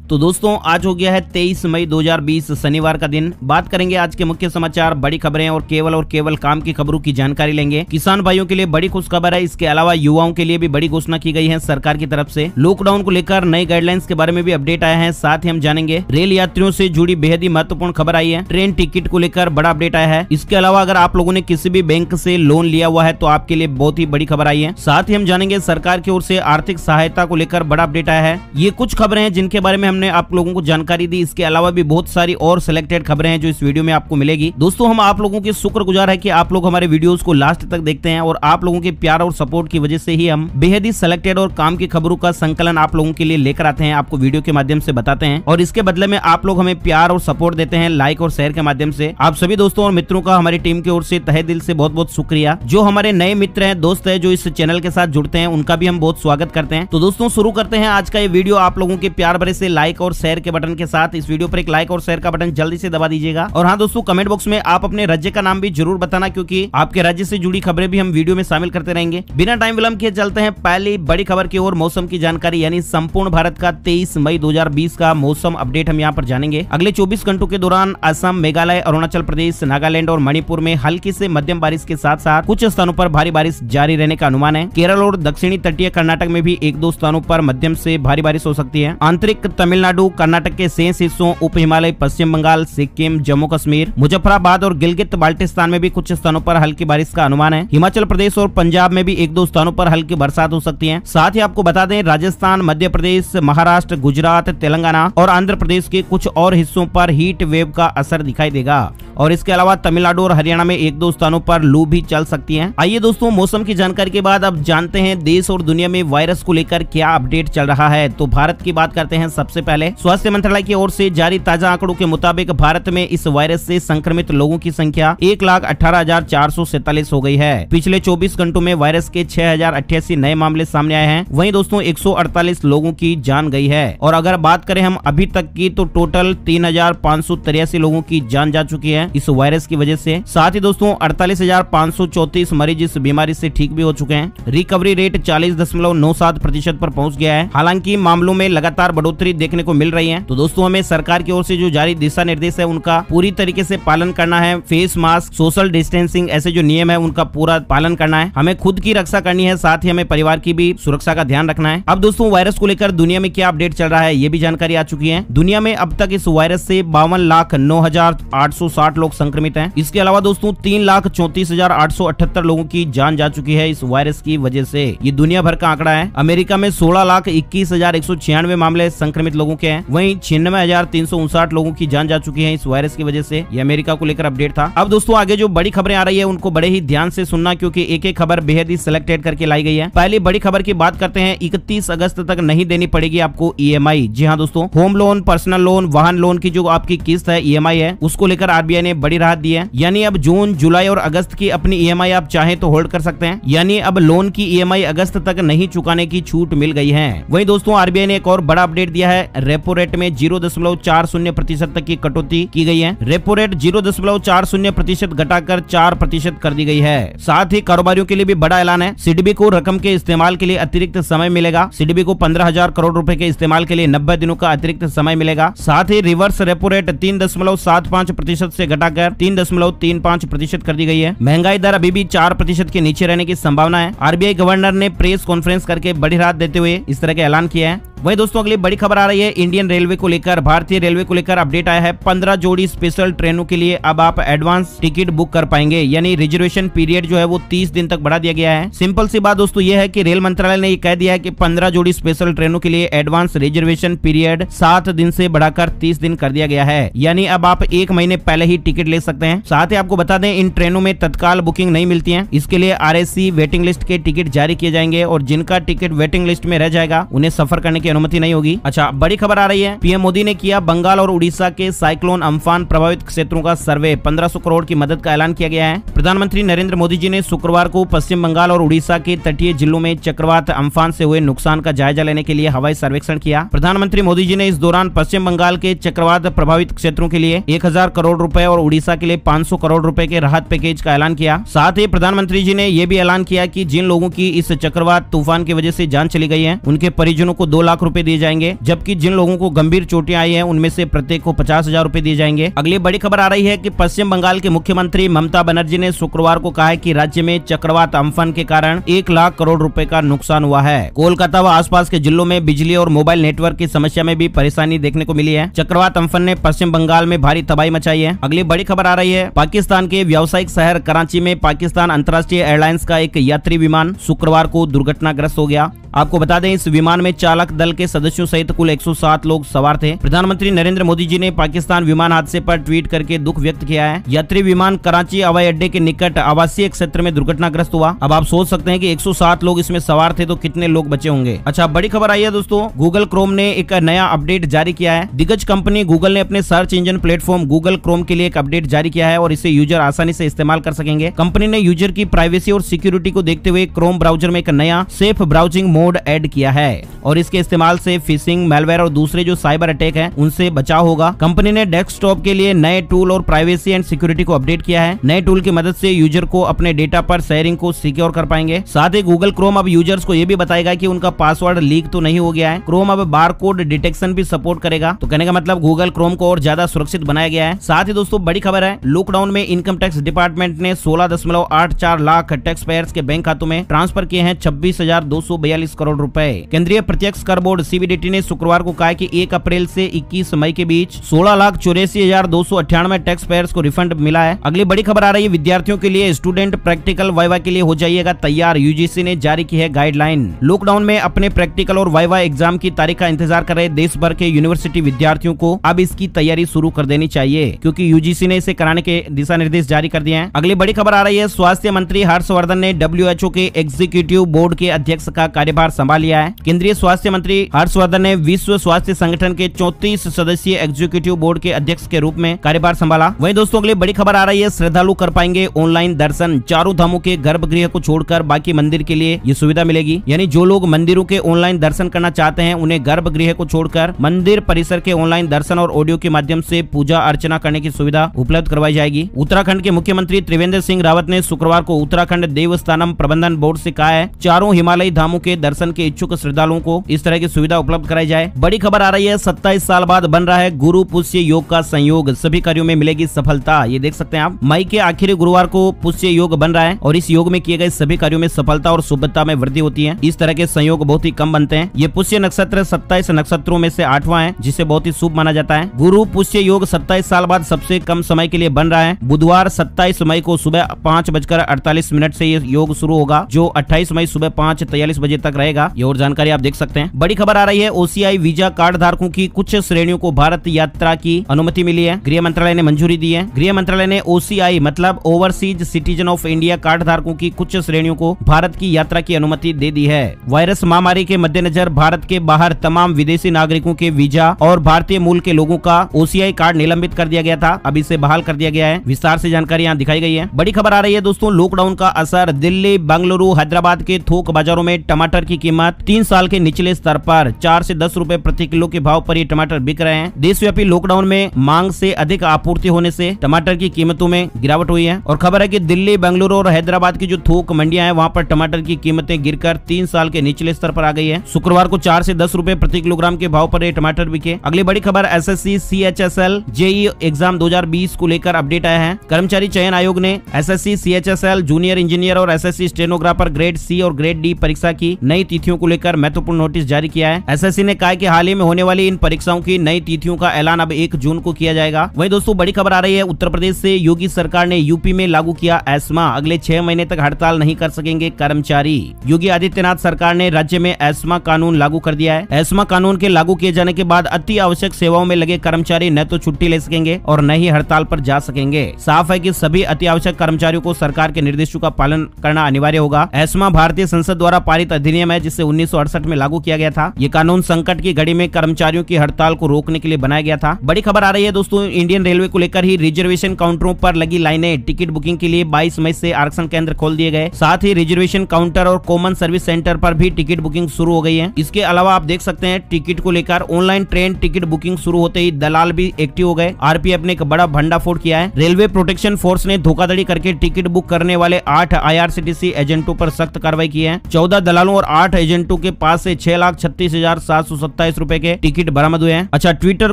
तो दोस्तों आज हो गया है 23 मई 2020 शनिवार का दिन। बात करेंगे आज के मुख्य समाचार, बड़ी खबरें और केवल काम की खबरों की जानकारी लेंगे। किसान भाइयों के लिए बड़ी खुश खबर है। इसके अलावा युवाओं के लिए भी बड़ी घोषणा की गई है सरकार की तरफ से। लॉकडाउन को लेकर नई गाइडलाइंस के बारे में भी अपडेट आया है। साथ ही हम जानेंगे रेल यात्रियों से जुड़ी बेहद ही महत्वपूर्ण खबर आई है। ट्रेन टिकट को लेकर बड़ा अपडेट आया है। इसके अलावा अगर आप लोगों ने किसी भी बैंक से लोन लिया हुआ है तो आपके लिए बहुत ही बड़ी खबर आई है। साथ ही हम जानेंगे सरकार की ओर से आर्थिक सहायता को लेकर बड़ा अपडेट आया है। ये कुछ खबरें हैं जिनके बारे में हमने आप लोगों को जानकारी दी। इसके अलावा भी बहुत सारी और सिलेक्टेड खबरें हैं जो इस वीडियो में आपको मिलेगी। दोस्तों हम आप लोगों के शुक्रगुजार है कि आप लोग हमारे वीडियोस को लास्ट तक देखते हैं और आप लोगों के प्यार और सपोर्ट की वजह से ही हम बेहद ही सिलेक्टेड और काम की खबरों का संकलन आप लोगों के लिए लेकर आते हैं, आपको वीडियो के माध्यम से बताते हैं और इसके बदले में आप लोग हमें प्यार और सपोर्ट देते हैं लाइक और शेयर के माध्यम से। आप सभी दोस्तों और मित्रों का हमारी टीम की ओर से तहे दिल से बहुत बहुत शुक्रिया। जो हमारे नए मित्र हैं, दोस्त है जो इस चैनल के साथ जुड़ते हैं, उनका भी हम बहुत स्वागत करते हैं। तो दोस्तों शुरू करते हैं आज का ये वीडियो आप लोगों के प्यार भरे से लाइक और शेयर के बटन के साथ। इस वीडियो पर एक लाइक और शेयर का बटन जल्दी से दबा दीजिएगा। और हाँ दोस्तों, कमेंट बॉक्स में आप अपने राज्य का नाम भी जरूर बताना, क्योंकि आपके राज्य से जुड़ी खबरें भी हम वीडियो में शामिल करते रहेंगे। बिना टाइम विलंब किए चलते हैं पहली बड़ी खबर की ओर। मौसम की जानकारी यानी संपूर्ण भारत का 23 मई 2020 का मौसम अपडेट हम यहाँ पर जानेंगे। अगले 24 घंटों के दौरान असम, मेघालय, अरुणाचल प्रदेश, नागालैंड और मणिपुर में हल्की से मध्यम बारिश के साथ साथ कुछ स्थानों पर भारी बारिश जारी रहने का अनुमान है। केरल और दक्षिणी तटीय कर्नाटक में भी एक दो स्थानों पर मध्यम से भारी बारिश हो सकती है। आंतरिक तमिलनाडु, कर्नाटक के शेष हिस्सों, उप हिमालय, पश्चिम बंगाल, सिक्किम, जम्मू कश्मीर, मुजफ्फराबाद और गिलगित बाल्टिस्तान में भी कुछ स्थानों पर हल्की बारिश का अनुमान है। हिमाचल प्रदेश और पंजाब में भी एक दो स्थानों पर हल्की बरसात हो सकती है। साथ ही आपको बता दें राजस्थान, मध्य प्रदेश, महाराष्ट्र, गुजरात, तेलंगाना और आंध्र प्रदेश के कुछ और हिस्सों पर हीट वेव का असर दिखाई देगा और इसके अलावा तमिलनाडु और हरियाणा में एक दो स्थानों पर लू भी चल सकती है। आइए दोस्तों, मौसम की जानकारी के बाद अब जानते हैं देश और दुनिया में वायरस को लेकर क्या अपडेट चल रहा है। तो भारत की बात करते हैं सबसे पहले। स्वास्थ्य मंत्रालय की ओर से जारी ताजा आंकड़ों के मुताबिक भारत में इस वायरस से संक्रमित लोगों की संख्या 1,18,447 हो गई है। पिछले 24 घंटों में वायरस के 6,088 नए मामले सामने आए हैं। वहीं दोस्तों 148 लोगों की जान गई है। और अगर बात करें हम अभी तक की तो टोटल 3,583 लोगों की जान जा चुकी है इस वायरस की वजह से। साथ ही दोस्तों 48,534 मरीज इस बीमारी से ठीक भी हो चुके हैं। रिकवरी रेट 40.97% पर पहुंच गया है। हालांकि मामलों में लगातार बढ़ोतरी देखने को मिल रही है। तो दोस्तों हमें सरकार की ओर से जो जारी दिशा निर्देश है उनका पूरी तरीके से पालन करना है। फेस मास्क, सोशल डिस्टेंसिंग ऐसे जो नियम है उनका पूरा पालन करना है। हमें खुद की रक्षा करनी है, साथ ही हमें परिवार की भी सुरक्षा का ध्यान रखना है। अब दोस्तों वायरस को लेकर दुनिया में क्या अपडेट चल रहा है ये भी जानकारी आ चुकी है। दुनिया में अब तक इस वायरस से 52,09,860 लोग संक्रमित हैं। इसके अलावा दोस्तों 3,34,878 लोगों की जान जा चुकी है इस वायरस की वजह से। ये दुनिया भर का आंकड़ा है। अमेरिका में 16,21,196 मामले संक्रमित लोगों के हैं। वहीं 96,359 लोगों की जान जा चुकी है इस वायरस की वजह से। ये अमेरिका को लेकर अपडेट था। अब दोस्तों आगे जो बड़ी खबरें आ रही है उनको बड़े ही ध्यान से सुनना, क्योंकि एक एक खबर बेहद ही सिलेक्टेड करके लाई गई है। पहली बड़ी खबर की बात करते हैं। 31 अगस्त तक नहीं देनी पड़ेगी आपको EMI। जी हाँ दोस्तों, होम लोन, पर्सनल लोन, वाहन लोन की जो आपकी किस्त है EMI है, उसको लेकर RBI ने बड़ी राहत दी है। यानी अब जून, जुलाई और अगस्त की अपनी EMI आप चाहें तो होल्ड कर सकते हैं। यानी अब लोन की EMI अगस्त तक नहीं चुकाने की छूट मिल गई है। वहीं दोस्तों RBI ने एक और बड़ा अपडेट दिया है। रेपो रेट में 0.40% तक की कटौती की गई है। रेपो रेट 0.40% घटाकर 4% कर दी गई है। साथ ही कारोबारियों के लिए भी बड़ा ऐलान है। सिडबी को रकम के इस्तेमाल के लिए अतिरिक्त समय मिलेगा। सिडबी को 15,000 करोड़ रुपए के इस्तेमाल के लिए 90 दिनों का अतिरिक्त समय मिलेगा। साथ ही रिवर्स रेपो रेट 3.75% से घटाकर 3.35% कर दी गई है। महंगाई दर अभी भी 4% के नीचे रहने की संभावना है। RBI गवर्नर ने प्रेस कॉन्फ्रेंस करके बड़ी राहत देते हुए इस तरह का ऐलान किया है। वहीं दोस्तों अगली बड़ी खबर आ रही है इंडियन रेलवे को लेकर। भारतीय रेलवे को लेकर अपडेट आया है। 15 जोड़ी स्पेशल ट्रेनों के लिए अब आप एडवांस टिकट बुक कर पाएंगे। यानी रिजर्वेशन पीरियड जो है वो 30 दिन तक बढ़ा दिया गया है। सिंपल सी बात दोस्तों ये है कि रेल मंत्रालय ने ये कह दिया है कि 15 जोड़ी स्पेशल ट्रेनों के लिए एडवांस रिजर्वेशन पीरियड 7 दिन से बढ़ाकर 30 दिन कर दिया गया है। यानी अब आप 1 महीने पहले ही टिकट ले सकते हैं। साथ ही आपको बता दें इन ट्रेनों में तत्काल बुकिंग नहीं मिलती है। इसके लिए RSC वेटिंग लिस्ट के टिकट जारी किए जाएंगे और जिनका टिकट वेटिंग लिस्ट में रह जाएगा उन्हें सफर करने की अनुमति नहीं होगी। अच्छा, बड़ी खबर आ रही है। पीएम मोदी ने किया बंगाल और उड़ीसा के साइक्लोन अम्फान प्रभावित क्षेत्रों का सर्वे। 1500 करोड़ की मदद का ऐलान किया गया है। प्रधानमंत्री नरेंद्र मोदी जी ने शुक्रवार को पश्चिम बंगाल और उड़ीसा के तटीय जिलों में चक्रवात अम्फान से हुए नुकसान का जायजा लेने के लिए हवाई सर्वेक्षण किया। प्रधानमंत्री मोदी जी ने इस दौरान पश्चिम बंगाल के चक्रवात प्रभावित क्षेत्रों के लिए 1,000 करोड़ रुपए और उड़ीसा के लिए 500 करोड़ रुपए के राहत पैकेज का ऐलान किया। साथ ही प्रधानमंत्री जी ने यह भी ऐलान किया कि जिन लोगों की इस चक्रवात तूफान की वजह से जान चली गई है उनके परिजनों को 2 लाख रुपए दिए जाएंगे, जबकि जिन लोगों को गंभीर चोटें आई हैं उनमें से प्रत्येक को 50,000 रुपए दिए जाएंगे। अगली बड़ी खबर आ रही है कि पश्चिम बंगाल के मुख्यमंत्री ममता बनर्जी ने शुक्रवार को कहा है कि राज्य में चक्रवात अम्फन के कारण 1 लाख करोड़ रुपए का नुकसान हुआ है। कोलकाता व आसपास के जिलों में बिजली और मोबाइल नेटवर्क की समस्या में भी परेशानी देखने को मिली है। चक्रवात अम्फन ने पश्चिम बंगाल में भारी तबाही मचाई है। अगली बड़ी खबर आ रही है, पाकिस्तान के व्यावसायिक शहर कराची में पाकिस्तान अंतर्राष्ट्रीय एयरलाइंस का एक यात्री विमान शुक्रवार को दुर्घटनाग्रस्त हो गया। आपको बता दें इस विमान में चालक दल के सदस्यों सहित कुल 107 लोग सवार थे। प्रधानमंत्री नरेंद्र मोदी जी ने पाकिस्तान विमान हादसे पर ट्वीट करके दुख व्यक्त किया है। यात्री विमान कराची हवाई अड्डे के निकट आवासीय क्षेत्र में दुर्घटनाग्रस्त हुआ। अब आप सोच सकते हैं कि 107 लोग इसमें सवार थे तो कितने लोग बचे होंगे। अच्छा, बड़ी खबर आई है दोस्तों, गूगल क्रोम ने एक नया अपडेट जारी किया है। दिग्गज कंपनी गूगल ने अपने search engine platform Google Chrome के लिए एक अपडेट जारी किया है और इसे यूजर आसानी से इस्तेमाल कर सकेंगे। कंपनी ने यूजर की प्राइवेसी और सिक्योरिटी को देखते हुए क्रोम ब्राउजर में एक नया सेफ ब्राउजिंग मोड ऐड किया है और इसके इस्तेमाल से फिशिंग, मैलवेयर और दूसरे जो साइबर अटैक हैं उनसे बचाव होगा। कंपनी ने डेस्कटॉप के लिए नए टूल और प्राइवेसी एंड सिक्योरिटी को अपडेट किया है। नए टूल की मदद से यूजर को अपने डेटा पर शेयरिंग को सिक्योर कर पाएंगे। साथ ही गूगल क्रोम अब यूजर्स को यह भी बताएगा कि उनका पासवर्ड लीक तो नहीं हो गया है। क्रोम अब बारकोड डिटेक्शन भी सपोर्ट करेगा, तो कहने का मतलब गूगल क्रोम को और ज्यादा सुरक्षित बनाया गया है। साथ ही दोस्तों बड़ी खबर है, लॉकडाउन में इनकम टैक्स डिपार्टमेंट ने 16.84 लाख टैक्स पेयर्स के बैंक खातों में ट्रांसफर किए हैं 26,242 करोड़ रुपए। केंद्रीय प्रत्यक्ष कर बोर्ड सीबीडीटी ने शुक्रवार को कहा कि 1 अप्रैल से 21 मई के बीच 16,84,298 टैक्स पेयर्स को रिफंड मिला है। अगली बड़ी खबर आ रही है, विद्यार्थियों के लिए स्टूडेंट प्रैक्टिकल वाइवा के लिए हो जाइएगा तैयार, यूजीसी ने जारी की है गाइडलाइन। लॉकडाउन में अपने प्रैक्टिकल और वाइवा एग्जाम की तारीख का इंतजार कर रहे देश भर के यूनिवर्सिटी विद्यार्थियों को अब इसकी तैयारी शुरू कर देनी चाहिए, क्योंकि यूजीसी ने इसे कराने के दिशा निर्देश जारी कर दिए हैं। अगली बड़ी खबर आ रही है, स्वास्थ्य मंत्री हर्षवर्धन ने डब्ल्यूएचओ के एग्जीक्यूटिव बोर्ड के अध्यक्ष का कार्यभार संभाल लिया है। केंद्रीय स्वास्थ्य मंत्री हर्षवर्धन ने विश्व स्वास्थ्य संगठन के 34 सदस्यीय एग्जीक्यूटिव बोर्ड के अध्यक्ष के रूप में कार्यभार संभाला। वहीं दोस्तों अगली बड़ी खबर आ रही है, श्रद्धालु कर पाएंगे ऑनलाइन दर्शन। चारों धामों के गर्भगृह को छोड़कर बाकी मंदिर के लिए ये सुविधा मिलेगी, यानी जो लोग मंदिरों के ऑनलाइन दर्शन करना चाहते हैं उन्हें गर्भगृह को छोड़कर मंदिर परिसर के ऑनलाइन दर्शन और ऑडियो के माध्यम से पूजा अर्चना करने की सुविधा उपलब्ध करवाई जाएगी। उत्तराखंड के मुख्यमंत्री त्रिवेंद्र सिंह रावत ने शुक्रवार को उत्तराखंड देवस्थानम प्रबंधन बोर्ड से कहा है चारों हिमालयी धामों के दर्शन के इच्छुक श्रद्धालुओं को इस तरह की सुविधा उपलब्ध कराई जाए। बड़ी खबर आ रही है, 27 साल बाद बन रहा है गुरु पुष्य योग का संयोग, सभी कार्यों में मिलेगी सफलता। ये देख सकते हैं आप, मई के आखिरी गुरुवार को पुष्य योग बन रहा है और इस योग में किए गए सभी कार्यों में सफलता और शुभता में वृद्धि होती है। इस तरह के संयोग बहुत ही कम बनते हैं। ये पुष्य नक्षत्र 27 नक्षत्रों में से 8वां है, जिसे बहुत ही शुभ माना जाता है। गुरु पुष्य योग 27 साल बाद सबसे कम समय के लिए बन रहा है। बुधवार 27 मई को सुबह 5:48 से ये योग शुरू होगा, जो 28 मई सुबह 5:43 बजे तक रहेगा। ये और जानकारी आप देख सकते हैं। बड़ी खबर आ रही है, ओसीआई वीजा कार्ड धारकों की कुछ श्रेणियों को भारत यात्रा की अनुमति मिली है। गृह मंत्रालय ने मंजूरी दी है। गृह मंत्रालय ने ओसीआई मतलब overseas citizen of India card धारकों की कुछ श्रेणियों को भारत की यात्रा की अनुमति दे दी है। वायरस महामारी के मद्देनजर भारत के बाहर तमाम विदेशी नागरिकों के वीजा और भारतीय मूल के लोगों का ओसीआई कार्ड निलंबित कर दिया गया था, अब इसे बहाल कर दिया गया है। विस्तार से जानकारी यहाँ दिखाई गई है। बड़ी खबर आ रही है दोस्तों, लॉकडाउन का असर, दिल्ली, बेंगलुरु, हैदराबाद के थोक बाजारों में टमाटर की कीमत 3 साल के निचले स्तर पर 4 से 10 रुपए प्रति किलो के भाव पर ये टमाटर बिक रहे हैं। देशव्यापी लॉकडाउन में मांग से अधिक आपूर्ति होने से टमाटर की कीमतों में गिरावट हुई है और खबर है कि दिल्ली, बेंगलुरु और हैदराबाद की जो थोक मंडियां हैं वहां पर टमाटर की कीमतें गिरकर 3 साल के निचले स्तर पर आ गई है। शुक्रवार को 4 से 10 रुपए प्रति किलोग्राम के भाव पर ये टमाटर बिके। अगली बड़ी खबर, एसएससी सीएचएसएल जेईई एग्जाम 2020 को लेकर अपडेट आया है। कर्मचारी चयन आयोग ने एसएससी सीएचएसएल जूनियर इंजीनियर और एसएससी स्टेनोग्राफर ग्रेड सी और ग्रेड डी परीक्षा की नई तिथियों को लेकर महत्वपूर्ण नोटिस जारी किया है। एसएससी ने कहा कि हाल ही में होने वाली इन परीक्षाओं की नई तिथियों का ऐलान अब 1 जून को किया जाएगा। वहीं दोस्तों बड़ी खबर आ रही है, उत्तर प्रदेश से योगी सरकार ने यूपी में लागू किया एस्मा, अगले 6 महीने तक हड़ताल नहीं कर सकेंगे कर्मचारी। योगी आदित्यनाथ सरकार ने राज्य में एस्मा कानून लागू कर दिया है। एस्मा कानून के लागू किए जाने के बाद अति आवश्यक सेवाओं में लगे कर्मचारी न तो छुट्टी ले सकेंगे और न ही हड़ताल पर जा सकेंगे। साफ है कि सभी अति आवश्यक कर्मचारियों को सरकार के निर्देशों का पालन करना अनिवार्य होगा। एस्मा भारतीय संसद द्वारा पारित अधिनियम है, जिसे 1968 में लागू किया गया था। ये कानून संकट की घड़ी में कर्मचारियों की हड़ताल को रोकने के लिए बनाया गया था। बड़ी खबर आ रही है दोस्तों, इंडियन रेलवे को लेकर ही रिजर्वेशन काउंटरों पर लगी लाइनें, टिकट बुकिंग के लिए 22 मई से आरक्षण केंद्र खोल दिए गए। साथ ही रिजर्वेशन काउंटर और कॉमन सर्विस सेंटर पर भी टिकट बुकिंग शुरू हो गई है। इसके अलावा आप देख सकते हैं टिकट को लेकर ऑनलाइन ट्रेन टिकट बुकिंग शुरू होते ही दलाल भी एक्टिव हो गए। आरपीएफ ने एक बड़ा भंडाफोड़ किया है। रेलवे प्रोटेक्शन फोर्स ने धोखाधड़ी करके टिकट बुक करने वाले 8 IRCTC एजेंटों पर सख्त कार्रवाई की है। 14 दलालों और 8 एजेंटों के पास से 6,36,727 रुपए के टिकट बरामद हुए हैं। अच्छा, ट्विटर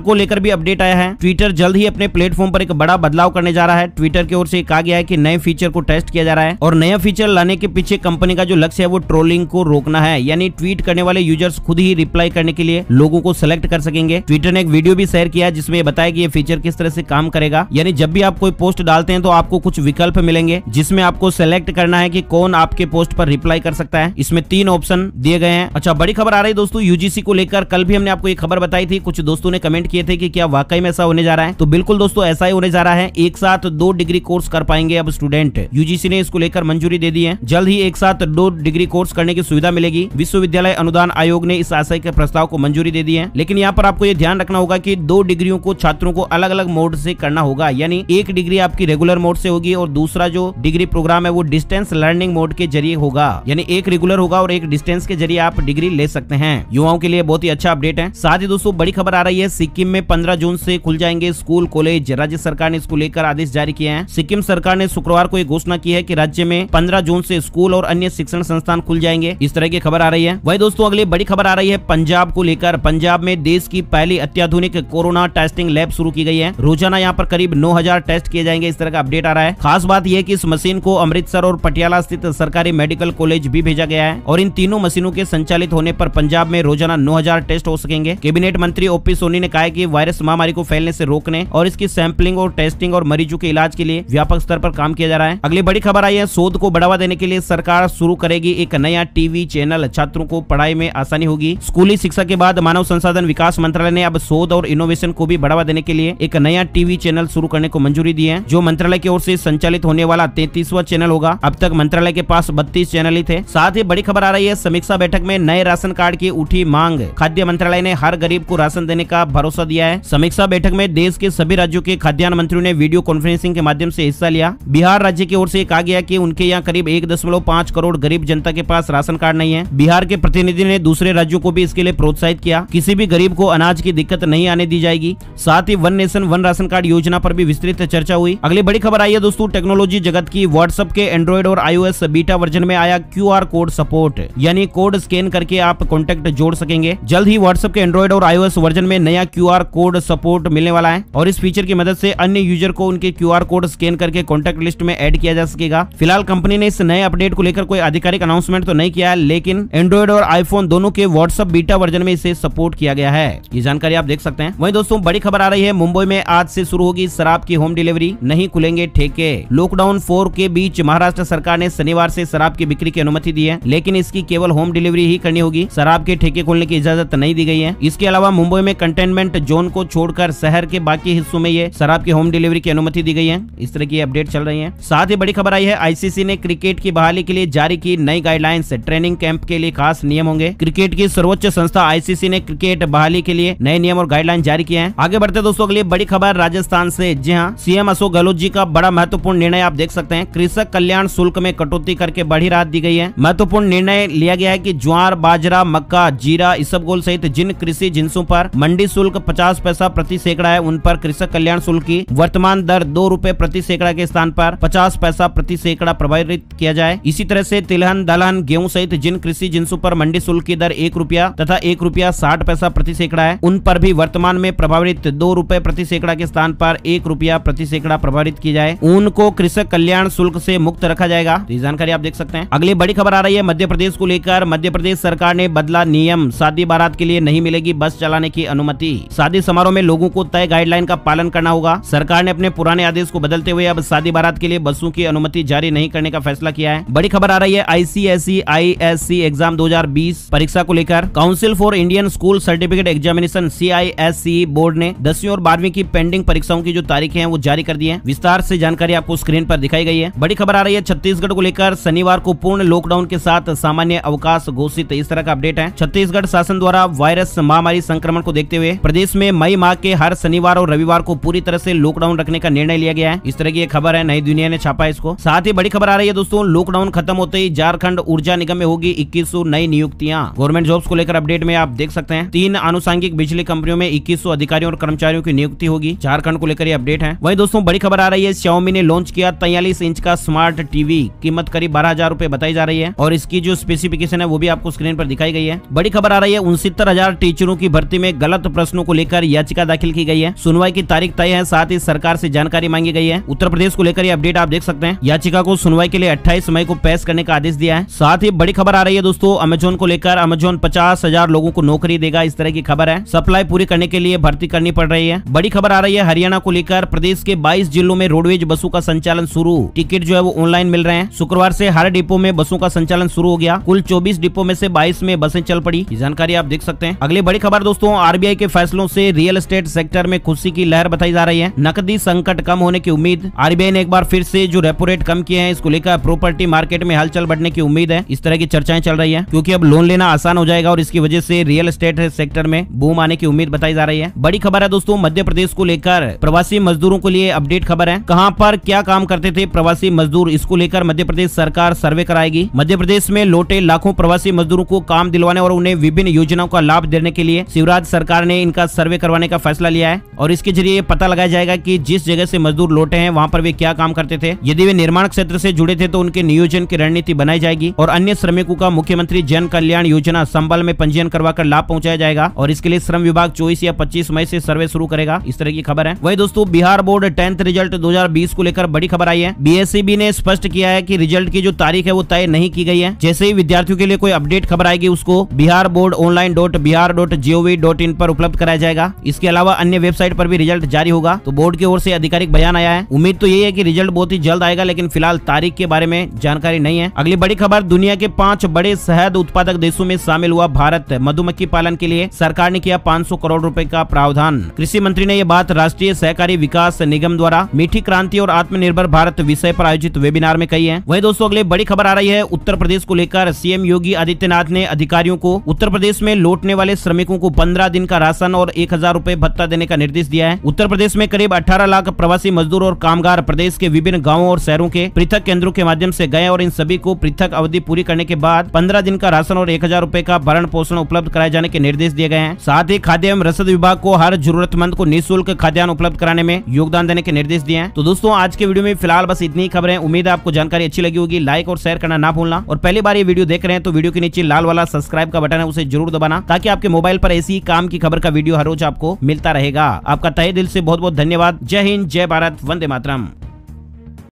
को लेकर भी अपडेट आया है। ट्विटर जल्द ही अपने प्लेटफॉर्म पर एक बड़ा बदलाव करने जा रहा है। ट्विटर की ओर से कहा गया है कि नए फीचर को टेस्ट किया जा रहा है और नया फीचर लाने के पीछे कंपनी का जो लक्ष्य है वो ट्रोलिंग को रोकना है, यानी ट्वीट करने वाले यूजर्स खुद ही रिप्लाई करने के लिए लोगों को सेलेक्ट कर सकेंगे। ट्विटर ने एक वीडियो भी शेयर किया जिसमें बताया कि ये फीचर किस तरह से काम करेगा। यानी जब भी आप कोई पोस्ट डालते हैं तो आपको कुछ विकल्प मिलेंगे जिसमें आपको सेलेक्ट करना है कि कौन आपके पोस्ट पर रिप्लाई कर सकता है। इसमें 3 ऑप्शन दिए गए हैं। अच्छा, बड़ी खबर आ रही है दोस्तों यूजीसी को लेकर। कल भी हमने आपको ये खबर बताई थी, कुछ दोस्तों ने कमेंट किए थे कि क्या वाकई में ऐसा होने जा रहा है। तो बिल्कुल दोस्तों ऐसा ही होने जा रहा है। एक साथ 2 डिग्री कोर्स कर पाएंगे अब स्टूडेंट। यूजीसी ने इसको लेकर मंजूरी दे दी है। जल्द ही एक साथ 2 डिग्री कोर्स करने की सुविधा मिलेगी। विश्वविद्यालय अनुदान आयोग ने इस आशय के प्रस्ताव को मंजूरी दे दी है। लेकिन यहाँ पर आपको ये ध्यान रखना होगा कि 2 डिग्रियों को छात्रों को अलग अलग मोड से करना होगा। यानी एक डिग्री आपकी रेगुलर मोड से होगी और दूसरा जो डिग्री प्रोग्राम है वो डिस्टेंस लर्निंग मोड के जरिए होगा। यानी एक रेगुलर होगा और एक डिस्टेंस के जरिए आप डिग्री ले सकते हैं। युवाओं के लिए बहुत ही अच्छा अपडेट है। साथ ही दोस्तों बड़ी खबर आ रही है, सिक्किम में 15 जून से खुल जाएंगे स्कूल कॉलेज। राज्य सरकार ने इसको लेकर आदेश जारी किए हैं। सिक्किम सरकार ने शुक्रवार को घोषणा की है कि राज्य में 15 जून से स्कूल और अन्य शिक्षण संस्थान खुल जाएंगे। इस तरह की खबर आ रही है। वही दोस्तों अगली बड़ी खबर आ रही है पंजाब को लेकर। पंजाब में देश की पहली अत्याधुनिक कोरोना टेस्टिंग लैब शुरू की गई है। रोजाना यहाँ पर करीब 9,000 टेस्ट किए जाएंगे, इस तरह का अपडेट आ रहा है। खास बात यह कि इस मशीन को अमृतसर और पटियाला स्थित सरकारी मेडिकल कॉलेज भी भेजा गया है और इन तीनों मशीनों के संचालित होने पर पंजाब में रोजाना 9,000 टेस्ट हो सकेंगे। कैबिनेट मंत्री ओपी सोनी ने कहा है कि वायरस महामारी को फैलने से रोकने और इसकी सैंपलिंग और टेस्टिंग और मरीजों के इलाज के लिए व्यापक स्तर पर काम किया जा रहा है। अगली बड़ी खबर आई है, शोध को बढ़ावा देने के लिए सरकार शुरू करेगी एक नया टीवी चैनल। छात्रों को पढ़ाई में आसानी होगी। स्कूली शिक्षा के बाद मानव संसाधन विकास मंत्रालय ने अब शोध और इनोवेशन को भी बढ़ावा देने के लिए एक नया टीवी चैनल शुरू करने को मंजूरी दी है, जो मंत्रालय की ओर से संचालित होने वाला 33वां चैनल होगा। अब तक मंत्रालय के पास 32 चैनल ही थे। साथ ही बड़ी खबर आ रही है, समीक्षा बैठक में नए राशन कार्ड की उठी मांग। खाद्य मंत्रालय ने हर गरीब को राशन देने का भरोसा दिया है। समीक्षा बैठक में देश के सभी राज्यों के खाद्यान्न मंत्रियों ने वीडियो कॉन्फ्रेंसिंग के माध्यम से हिस्सा लिया। बिहार राज्य की ओर से कहा गया कि उनके यहाँ करीब 1.5 करोड़ गरीब जनता के पास राशन कार्ड नहीं है। बिहार के प्रतिनिधि ने दूसरे राज्यों को भी इसके लिए प्रोत्साहित किया। किसी भी गरीब को अनाज की दिक्कत नहीं आने दी जाएगी। साथ ही one nation one ration card योजना पर भी विस्तृत चर्चा हुई। अगली बड़ी खबर आई है दोस्तों टेक्नोलॉजी जगत की। व्हाट्सएप के एंड्रॉइड और iOS बीटा वर्जन में आया QR कोड सपोर्ट, यानी कोड स्कैन करके आप कॉन्टेक्ट जोड़ सकेंगे। जल्द ही व्हाट्सएप के एंड्रॉइड और iOS वर्जन में नया QR कोड सपोर्ट मिलने वाला है और इस फीचर की मदद से अन्य यूजर को उनके QR कोड स्कैन करके कॉन्टेक्ट लिस्ट में ऐड किया जा सकेगा। फिलहाल कंपनी ने इस नए अपडेट को लेकर कोई आधिकारिक अनाउंसमेंट तो नहीं किया है, लेकिन एंड्रॉइड और आईफोन दोनों के व्हाट्सएप बीटा वर्जन में इसे सपोर्ट किया गया है। ये जानकारी आप देख सकते हैं। वहीं दोस्तों बड़ी खबर आ रही है, मुंबई में आज से शुरू होगी शराब की होम डिलीवरी, नहीं खुलेंगे ठेके। लॉकडाउन 4 के बीच महाराष्ट्र सरकार ने शनिवार से शराब की बिक्री की अनुमति दी है, लेकिन इसकी केवल होम डिलीवरी ही करनी होगी। शराब के ठेके खोलने की इजाजत नहीं दी गई है। इसके अलावा मुंबई में कंटेनमेंट जोन को छोड़कर शहर के बाकी हिस्सों में ये शराब की होम डिलीवरी की अनुमति दी गई है। इस तरह की अपडेट चल रही है। साथ ही बड़ी खबर आई है, आईसीसी ने क्रिकेट की बहाली के लिए जारी की नई गाइडलाइंस। ट्रेनिंग कैंप के लिए खास नियम होंगे। क्रिकेट की सर्वोच्च संस्था आईसीसी ने क्रिकेट बहाली के लिए नए नियम और गाइडलाइन जारी किए हैं। आगे बढ़ते दोस्तों अगली बड़ी खबर राजस्थान से। जी हाँ, सीएम अशोक गहलोत जी का बड़ा महत्वपूर्ण निर्णय आप देख सकते हैं। कृषक कल्याण शुल्क में कटौती करके बड़ी राहत दी गई है। महत्वपूर्ण निर्णय लिया गया है कि ज्वार, बाजरा, मक्का, जीरा, इसबगोल सहित जिन कृषि जिन्सों पर मंडी शुल्क 50 पैसा प्रति सैकड़ा है, उन पर कृषक कल्याण शुल्क की वर्तमान दर 2 रुपए प्रति सैकड़ा के स्थान पर 50 पैसा प्रति सैकड़ा प्रभावित किया जाए। इसी तरह से तिलहन, दलहन, गेहूं सहित जिन कृषि जिन्सों पर मंडी शुल्क की दर 1 रुपया तथा 1 रुपया 60 पैसा प्रति सैकड़ा है, उन पर भी वर्तमान में प्रभावित 2 रुपए प्रति सैकड़ा के स्थान पर 1 रुपया प्रति सैकड़ा प्रभावित की जाए। उनको कृषक कल्याण शुल्क से मुक्त रखा जाएगा। ये जानकारी आप देख सकते हैं। अगली बड़ी खबर आ रही है मध्य प्रदेश को लेकर। मध्य प्रदेश सरकार ने बदला नियम, शादी बारात के लिए नहीं मिलेगी बस चलाने की अनुमति। शादी समारोह में लोगों को तय गाइडलाइन का पालन करना होगा। सरकार ने अपने पुराने आदेश को बदलते हुए अब शादी बारात के लिए बसों की अनुमति जारी नहीं करने का फैसला किया है। बड़ी खबर आ रही है आईसीएसई आईएससी एग्जाम 2020 परीक्षा को लेकर। Council for Indian school certificate examination CISE board ने 10वीं और 12वीं की पेंडिंग परीक्षाओं की जो तारीखें हैं वो जारी कर दी है। विस्तार से जानकारी आपको स्क्रीन पर दिखाई गई है। बड़ी खबर आ रही है छत्तीसगढ़ को लेकर। शनिवार को पूर्ण लॉकडाउन के साथ सामान्य अवकाश घोषित, इस तरह का अपडेट है। छत्तीसगढ़ शासन द्वारा वायरस महामारी संक्रमण को देखते हुए प्रदेश में मई माह के हर शनिवार और रविवार को पूरी तरह से लॉकडाउन रखने का निर्णय लिया गया है। इस तरह की खबर है, नई दुनिया ने छापा है इसको। साथ ही बड़ी खबर आ रही है दोस्तों, लॉकडाउन खत्म होते ही झारखंड ऊर्जा निगम में होगी 2100 नई नियुक्तियां। गवर्नमेंट जॉब्स को लेकर अपडेट में आप देख सकते हैं। 3 आनुषंगिक बिजली कंपनियों में 2100 अधिकारियों और कर्मचारियों की नियुक्ति होगी। झारखंड झारखंड को लेकर ये अपडेट है। वहीं दोस्तों बड़ी खबर आ रही है, Xiaomi ने लॉन्च किया 43 इंच का स्मार्ट टीवी, कीमत करीब 12,000 रुपए बताई जा रही है और इसकी जो स्पेसिफिकेशन है वो भी आपको स्क्रीन पर दिखाई गई है। बड़ी खबर आ रही है, 69,000 टीचरों की भर्ती में गलत प्रश्नों को लेकर याचिका दाखिल की गई है। सुनवाई की तारीख तय है, साथ ही सरकार से जानकारी मांगी गई है। उत्तर प्रदेश को लेकर ये अपडेट आप देख सकते हैं। याचिका को सुनवाई के लिए 28 मई को पेश करने का आदेश दिया है। साथ ही बड़ी खबर आ रही है दोस्तों अमेजोन को लेकर, अमेजोन 50,000 लोगों को नौकरी देगा, इस तरह की खबर है। सप्लाई पूरी करने के लिए भर्ती करनी पड़ रही है। बड़ी खबर आ रही है हरियाणा को लेकर, प्रदेश के 22 जिलों में रोडवेज बसों का संचालन शुरू, टिकट जो है वो ऑनलाइन मिल रहे हैं। शुक्रवार से हर डिपो में बसों का संचालन शुरू हो गया। कुल 24 डिपो में से 22 में बसें चल पड़ी, जानकारी आप देख सकते हैं। अगली बड़ी खबर दोस्तों, आरबीआई के फैसलों से रियल एस्टेट सेक्टर में खुशी की लहर बताई जा रही है। नकदी संकट कम होने की उम्मीद, आरबीआई ने एक बार फिर से जो रेपो रेट कम किए हैं इसको लेकर प्रॉपर्टी मार्केट में हलचल बढ़ने की उम्मीद है, इस तरह की चर्चाएं चल रही है, क्योंकि अब लोन लेना आसान हो जाएगा और इसकी वजह से रियल एस्टेट सेक्टर में बूम आने की उम्मीद बताई जा रही है। बड़ी खबर है दोस्तों मध्य प्रदेश को लेकर, प्रवासी मजदूरों के लिए अपडेट खबर है। कहां पर क्या काम करते थे प्रवासी मजदूर, इसको लेकर मध्य प्रदेश सरकार सर्वे कराएगी। मध्य प्रदेश में लौटे लाखों प्रवासी मजदूरों को काम दिलवाने और उन्हें विभिन्न योजनाओं का लाभ देने के लिए शिवराज सरकार ने इनका सर्वे करवाने का फैसला लिया है और इसके जरिए पता लगाया जाएगा कि जिस जगह से मजदूर लौटे हैं वहां पर वे क्या काम करते थे। यदि वे निर्माण क्षेत्र से जुड़े थे तो उनके नियोजन की रणनीति बनाई जाएगी और अन्य श्रमिकों का मुख्यमंत्री जन कल्याण योजना संबल में पंजीयन करवाकर लाभ पहुंचाया जाएगा और इसके लिए श्रम विभाग 24 या 25 मई से सर्वे शुरू करेगा, इस तरह की खबर है। वही दोस्तों बिहार बोर्ड 10th रिजल्ट 2020 को लेकर बड़ी खबर आई है। बीएसईबी ने स्पष्ट किया है कि रिजल्ट की जो तारीख है वो तय नहीं की गई है। जैसे ही विद्यार्थियों के लिए कोई अपडेट खबर आएगी उसको बिहार बोर्ड online.bihar.gov.in पर उपलब्ध कराया जाएगा। इसके अलावा अन्य वेबसाइट पर भी रिजल्ट जारी होगा। तो बोर्ड की ओर से आधिकारिक बयान आया है। उम्मीद तो यही है कि रिजल्ट बहुत ही जल्द आएगा, लेकिन फिलहाल तारीख के बारे में जानकारी नहीं है। अगली बड़ी खबर, दुनिया के 5 बड़े शहद उत्पादक देशों में शामिल हुआ भारत, मधुमक्खी पालन के लिए सरकार ने किया 500 करोड़ रुपए का प्रावधान। कृषि मंत्री ने यह बात राष्ट्रीय सहकारी विकास निगम द्वारा मीठी क्रांति और आत्मनिर्भर भारत विषय पर आयोजित वेबिनार में कही है। वही दोस्तों अगली बड़ी खबर आ रही है उत्तर प्रदेश को लेकर, सीएम योगी आदित्यनाथ ने अधिकारियों को उत्तर प्रदेश में लौटने वाले श्रमिकों को 15 दिन का राशन और 1,000 रुपए भत्ता देने का निर्देश दिया है। उत्तर प्रदेश में करीब 18 लाख प्रवासी मजदूर और कामगार प्रदेश के विभिन्न गाँवों और शहरों के पृथक केंद्रों के माध्यम से गए और इन सभी को पृथक अवधि पूरी करने के बाद 15 दिन का राशन और 1,000 रुपए का भरण पोषण उपलब्ध कराए जाने के निर्देश दिए गए हैं। साथ ही खाद्य एवं रसद विभाग को हर जरूरतमंद को निःशुल्क खाद्यान्न उपलब्ध कराने में योगदान देने के निर्देश दिए हैं। तो दोस्तों आज के वीडियो में फिलहाल बस इतनी ही खबरें। उम्मीद है आपको जानकारी अच्छी लगी होगी। लाइक और शेयर करना ना भूलना और पहली बार ये वीडियो देख रहे हैं तो वीडियो के नीचे लाल वाला सब्सक्राइब का बटन है उसे जरूर दबाना, ताकि आपके मोबाइल पर ऐसी ही काम की खबर का वीडियो हर रोज आपको मिलता रहेगा। आपका तहे दिल से बहुत बहुत धन्यवाद। जय हिंद, जय भारत, वंदे मातरम।